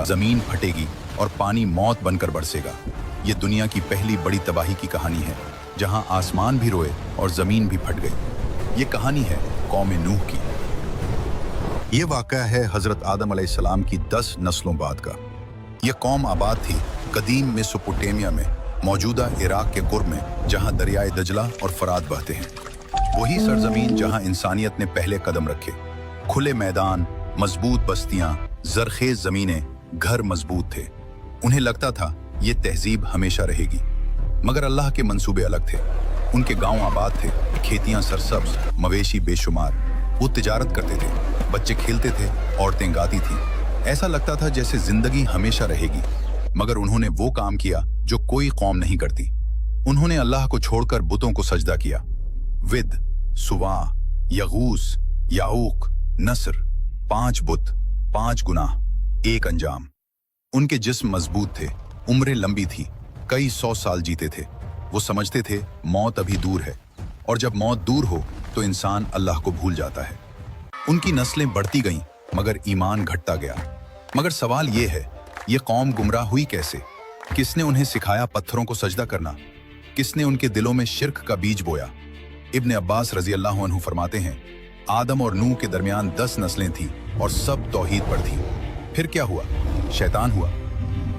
जमीन फटेगी और पानी मौत बनकर बरसेगा। ये दुनिया की पहली बड़ी तबाही की कहानी है, जहां आसमान भी रोए और जमीन भी फट गई। ये कहानी है कौम नूह की। ये वाक़या है हजरत आदम अलैहिस्सलाम की 10 नस्लों बाद का। यह कौम आबाद थी कदीम मेसोपोटामिया में, मौजूदा इराक के कुर्ब में, जहां दरियाए दजला और फरात बहते हैं। वही सरजमीन जहां इंसानियत ने पहले कदम रखे। खुले मैदान, मजबूत बस्तियां, जरखेज जमीनें, घर मजबूत थे। उन्हें लगता था ये तहजीब हमेशा रहेगी, मगर अल्लाह के मंसूबे अलग थे। उनके गांव आबाद थे, खेतियां सरसब्ज, मवेशी बेशुमार। वो तिजारत करते थे, बच्चे खेलते थे, औरतें गाती थीं। ऐसा लगता था जैसे जिंदगी हमेशा रहेगी। मगर उन्होंने वो काम किया जो कोई कौम नहीं करती। उन्होंने अल्लाह को छोड़कर बुतों को सजदा किया। विद, सुवा, यगूस, याऊक, नस्र, 5 बुत, 5 गुनाह, 1 अंजाम। उनके जिस्म मजबूत थे, उम्रें लंबी थी, कई 100 साल जीते थे। वो समझते थे मौत अभी दूर है, और जब मौत दूर हो तो इंसान अल्लाह को भूल जाता है। उनकी नस्लें बढ़ती गईं, मगर ईमान घटता गया। मगर सवाल ये है, ये कौम गुमराह हुई कैसे? किसने उन्हें सिखाया पत्थरों को सजदा करना? किसने उनके दिलों में शिर्क का बीज बोया? इब्न अब्बास रजी अल्लाह अन्हु फरमाते हैं, आदम और नूह के दरमियान 10 नस्लें थीं और सब तौहीद पर थीं। फिर क्या हुआ? शैतान हुआ।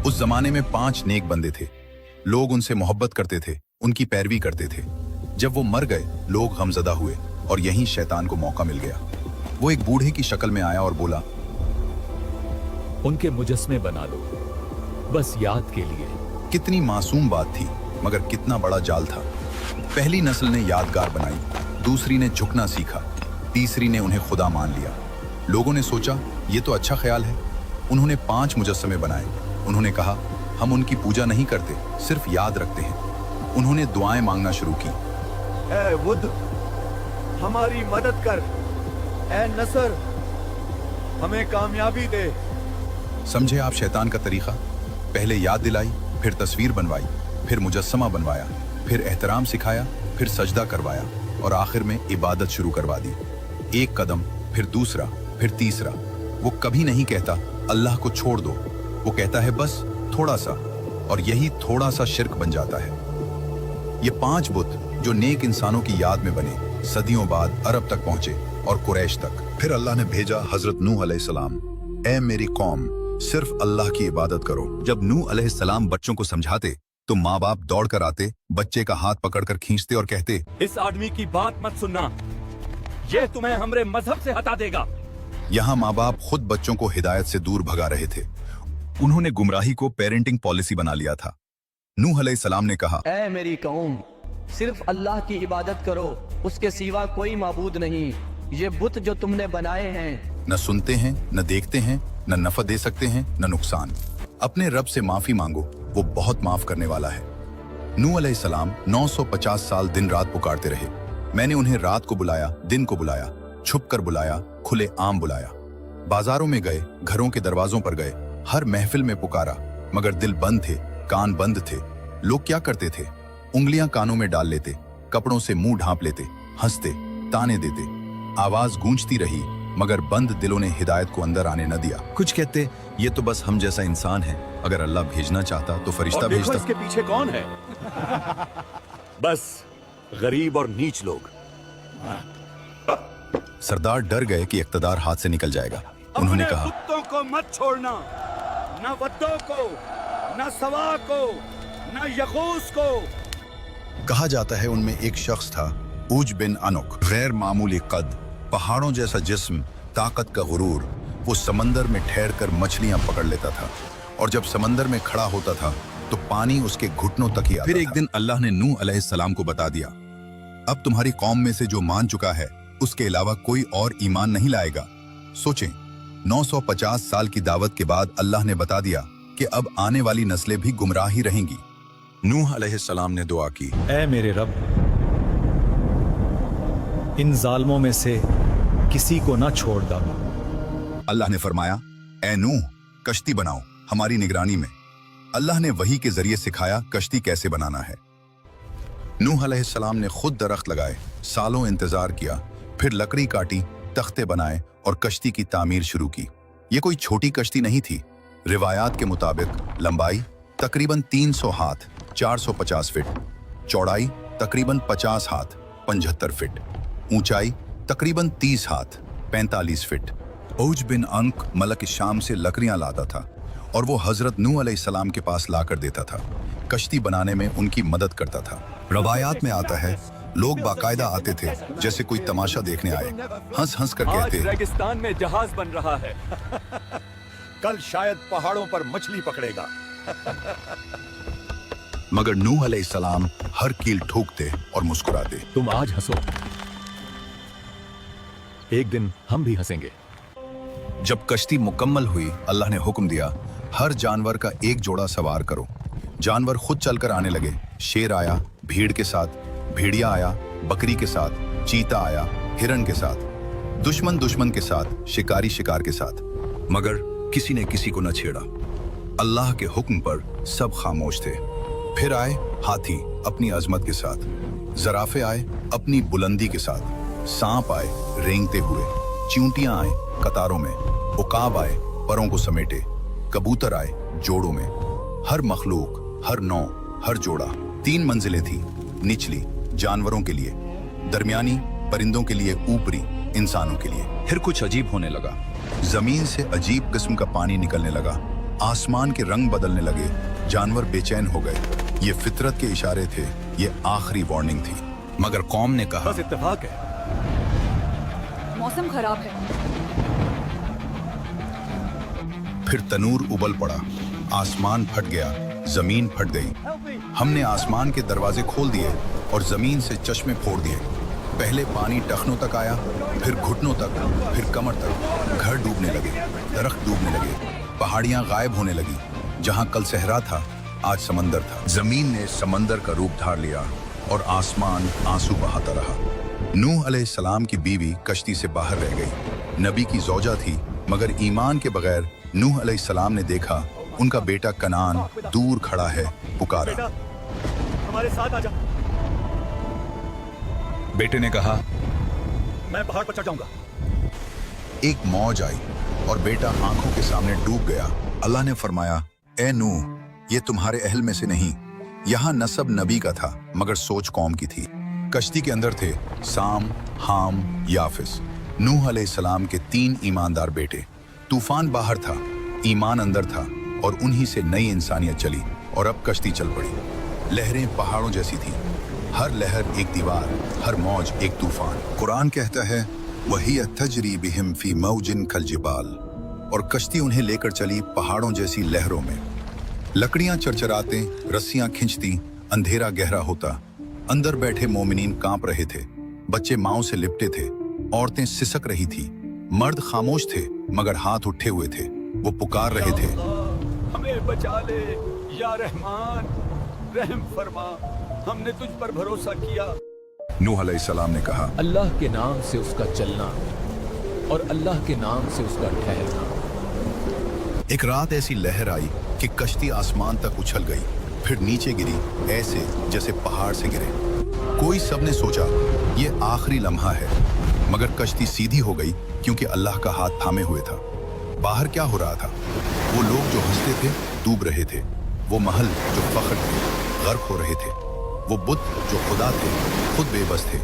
उस जमाने में 5 नेक बंदे थे। लोग उनसे मोहब्बत करते थे, उनकी पैरवी करते थे। जब वो मर गए, लोग गमजदा हुए और यहीं शैतान को मौका मिल गया। वो एक बूढ़े की शक्ल में आया और बोला, उनके मुजस्मे बना लो, बस याद के लिए। कितनी मासूम बात थी, मगर कितना बड़ा जाल था। पहली नस्ल ने यादगार बनाई, दूसरी ने झुकना सीखा, तीसरी ने उन्हें खुदा मान लिया। लोगों ने सोचा ये तो अच्छा ख्याल है। उन्होंने 5 मुजस्समे बनाए। उन्होंने कहा, हम उनकी पूजा नहीं करते, सिर्फ याद रखते हैं। उन्होंने दुआएं मांगना शुरू की। ऐ वुद, हमारी मदद कर। ऐ नसर, हमें कामयाबी दे। समझे आप शैतान का तरीका? पहले याद दिलाई, फिर तस्वीर बनवाई, फिर मुजस्समा बनवाया, फिर एहतराम सिखाया, फिर सजदा करवाया और आखिर में इबादत शुरू करवा दी। एक कदम, फिर दूसरा, फिर तीसरा। वो कभी नहीं कहता अल्लाह को छोड़ दो, वो कहता है बस थोड़ा सा, और यही थोड़ा सा शिर्क बन जाता है। ये 5 बुत जो नेक इंसानों की याद में बने, सदियों बाद अरब तक पहुंचे और कुरैश तक। फिर अल्लाह ने भेजा हजरत नूह अलैहिस्सलाम, ऐ मेरी कौम, सिर्फ अल्लाह की इबादत करो। जब नूह अलैहिस्सलाम बच्चों को समझाते तो माँ बाप दौड़ कर आते, बच्चे का हाथ पकड़कर खींचते और कहते, इस आदमी की बात मत सुनना, ये तुम्हें हमरे मजहब से हटा देगा। यहाँ माँ बाप खुद बच्चों को हिदायत से दूर भगा रहे थे। उन्होंने गुमराही को पेरेंटिंग पॉलिसी बना लिया था। नूह अलैहिस्सलाम ने कहा, ऐ मेरी कौम, सिर्फ अल्लाह की इबादत करो, उसके सिवा कोई माबूद नहीं। ये बुत जो तुमने बनाए हैं न सुनते हैं, न देखते हैं, न नफा दे सकते हैं, न नुकसान। अपने रब से माफी मांगो, वो बहुत माफ करने वाला है। नूह अलैहिस्सलाम 950 साल दिन रात पुकारते रहे। मैंने उन्हें रात को बुलाया, दिन को बुलाया, छुप कर बुलाया, खुले आम बुलाया। बाजारों में गए, घरों के दरवाजों पर गए, हर महफिल में पुकारा, मगर दिल बंद थे, कान बंद थे। लोग क्या करते थे? उंगलियां कानों में डाल लेते, कपड़ों से मुंह ढांप लेते, हंसते, ताने देते। आवाज गूंजती रही, मगर बंद दिलों ने हिदायत को अंदर आने न दिया। कुछ कहते, ये तो बस हम जैसा इंसान है, अगर अल्लाह भेजना चाहता तो फरिश्ता भेजता। इसके पीछे कौन है? बस गरीब और नीच लोग। सरदार डर गए कि इख्तिदार हाथ से निकल जाएगा। उन्होंने कहा, कुत्तों को मत छोड़ना, न वद्दों को, न सवा को, न यगूस को। कहा जाता है उनमें एक शख्स था, ऊज बिन अनुक, गैर मामूली कद, पहाड़ों जैसा जिस्म, ताकत का गुरूर। वो समंदर में ठहर कर मछलियां पकड़ लेता था, और जब समंदर में खड़ा होता था तो पानी उसके घुटनों तक ही आता था। फिर एक दिन अल्लाह ने नूह अलैहिस्सलाम को बता दिया, अब तुम्हारी कौम में से जो मान चुका है उसके अलावा कोई और ईमान नहीं लाएगा। सोचें, 950 साल की दावत के बाद अल्लाह ने बता दिया कि अब आने वाली नस्लें भी गुमराह ही रहेंगी। नूह अलैहिस्सलाम ने दुआ की, ऐ मेरे रब, इन जालिमों में से किसी को ना छोड़ डालो। अल्लाह ने फरमाया, ऐ नूह, कश्ती बनाओ हमारी निगरानी में। अल्लाह ने वही के जरिए सिखाया कश्ती कैसे बनाना है। नूह अलैहिस्सलाम ने खुद दरख्त लगाए, सालों इंतजार किया, फिर लकड़ी काटी, तख्ते बनाए और कश्ती की तामीर शुरू की। ये कोई छोटी कश्ती नहीं थी, रिवायात के मुताबिक लंबाई तकरीबन 300 हाथ 450 फीट, चौड़ाई तकरीबन 50 हाथ 75 फीट, ऊंचाई तकरीबन 30 हाथ 45 फीट। औज बिन अंक मलक शाम से लकड़ियां लाता था और वो हजरत नूह अलैहिस्सलाम के पास लाकर देता था। कश्ती बनाने में उनकी मदद करता था। रवायात में आता है लोग बाकायदा आते थे जैसे कोई तमाशा देखने आए, हंस हंस कर आज कहते, रेगिस्तान में जहाज बन रहा है। कल शायद पहाड़ों पर मछली पकड़ेगा। मगर नूह अलैहिस्सलाम हर कील ठोकते और मुस्कुराते। तुम आज हंसो, एक दिन हम भी हंसेंगे। जब कश्ती मुकम्मल हुई, अल्लाह ने हुक्म दिया, हर जानवर का एक जोड़ा सवार करो। जानवर खुद चलकर आने लगे। शेर आया भीड़ के साथ, भेड़िया आया बकरी के साथ, चीता आया हिरण के साथ, दुश्मन दुश्मन के साथ, शिकारी शिकार के साथ, मगर किसी ने किसी को न छेड़ा। अल्लाह के हुक्म पर सब खामोश थे। फिर आए हाथी अपनी अजमत के साथ, जराफे आए अपनी बुलंदी के साथ, सांप आए रेंगते हुए, चींटियां आए कतारों में, उकाब आए परों को समेटे, कबूतर आए जोड़ों में। हर मखलूक, हर नौ, हर जोड़ा। 3 मंजिलें थी, निचली जानवरों के लिए, दरमियानी परिंदों के लिए, ऊपरी इंसानों के लिए। फिर कुछ अजीब होने लगा। जमीन से अजीब किस्म का पानी निकलने लगा, आसमान के रंग बदलने लगे, जानवर बेचैन हो गए। ये फितरत के इशारे थे, ये आखिरी वार्निंग थी। मगर कौम ने कहा, बस इत्तेफाक है। मौसम खराब है। फिर तनूर उबल पड़ा, आसमान फट गया, जमीन फट गई। हमने आसमान के दरवाजे खोल दिए और जमीन से चश्मे फोड़ दिए। पहले पानी टखनों तक आया, फिर घुटनों तक, फिर कमर तक। घर डूबने लगे, दरख्त डूबने लगे, पहाड़ियां गायब होने लगी। जहां कल सहरा था, आज समंदर था। जमीन ने समंदर का रूप धार लिया और आसमान आंसू बहाता रहा। नूह अलैहिस्सलाम की बीवी कश्ती से बाहर रह गई। नबी की ज़ौजा थी, मगर ईमान के बगैर नूह अलैहिस्सलाम ने देखा उनका बेटा कनान दूर खड़ा है, पुकारा। बेटा, हमारे साथ आजा। बेटे ने कहा, मैं पहाड़ पर चढ़ जाऊंगा। एक मौज आई और बेटा आंखों के सामने डूब गया। अल्लाह ने फरमाया, ए नूह, ये तुम्हारे अहल में से नहीं। यहाँ नसब नबी का था, मगर सोच कौम की थी। कश्ती के अंदर थे साम, हाम, याफिस। नूह अलैहिस्सलाम के 3 ईमानदार बेटे। तूफान बाहर था, ईमान अंदर था, और उन्हीं से नई इंसानियत चली। और अब कश्ती चल पड़ी। लहरें पहाड़ों जैसी थी, हर लहर एक दीवार, हर मौज एक तूफान। कुरान कहता है, वही तजरी बिहिम फी मौजिन कल जिबाल, और कश्ती उन्हें लेकर चली पहाड़ों जैसी लहरों में। लकड़ियां चरचराते, रस्सियां खिंचती, अंधेरा गहरा होता। अंदर बैठे मोमिनीन कांप रहे थे, बच्चे माओ से लिपटे थे, औरतें सिसक रही थी, मर्द खामोश थे मगर हाथ उठे हुए थे। वो पुकार रहे थे, हमें बचा ले या रहमान, रहम फरमा, हमने तुझ पर भरोसा किया। नूह अलैहिस्सलाम ने कहा, अल्लाह के नाम से उसका चलना और अल्लाह के नाम से उसका ठहरना। एक रात ऐसी लहर आई कि कश्ती आसमान तक उछल गई, फिर नीचे गिरी, ऐसे जैसे पहाड़ से गिरे। कोई सबने सोचा ये आखिरी लम्हा है, मगर कश्ती सीधी हो गई क्योंकि अल्लाह का हाथ थामे हुए था। बाहर क्या हो रहा था? वो लोग जो हंसते थे डूब रहे थे, वो महल जो फख्र थे गर्क हो रहे थे, वो बुत जो खुदा थे खुद बेबस थे।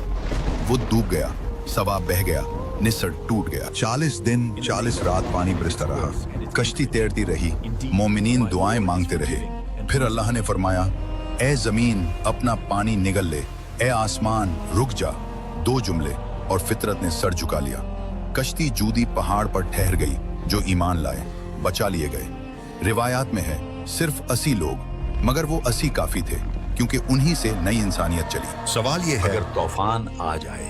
वो डूब गया, सवाब बह गया, निसर टूट गया। 40 दिन 40 रात पानी बरसता रहा, कश्ती तैरती रही, मोमिनीन दुआएं मांगते रहे। फिर अल्लाह ने फरमाया, ए जमीन अपना पानी निगल ले, ए आसमान रुक जा। 2 जुमले और फितरत ने सर झुका लिया। कश्ती जूदी पहाड़ पर ठहर गई। जो ईमान लाए बचा लिए गए। रिवायात में है सिर्फ 80 लोग, मगर वो 80 काफी थे क्योंकि उन्हीं से नई इंसानियत चली। सवाल ये है, अगर तूफान आ जाए,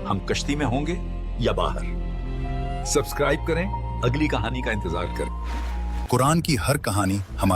हम कश्ती में होंगे या बाहर? सब्सक्राइब करें, अगली कहानी का इंतजार करें। कुरान की हर कहानी हमारी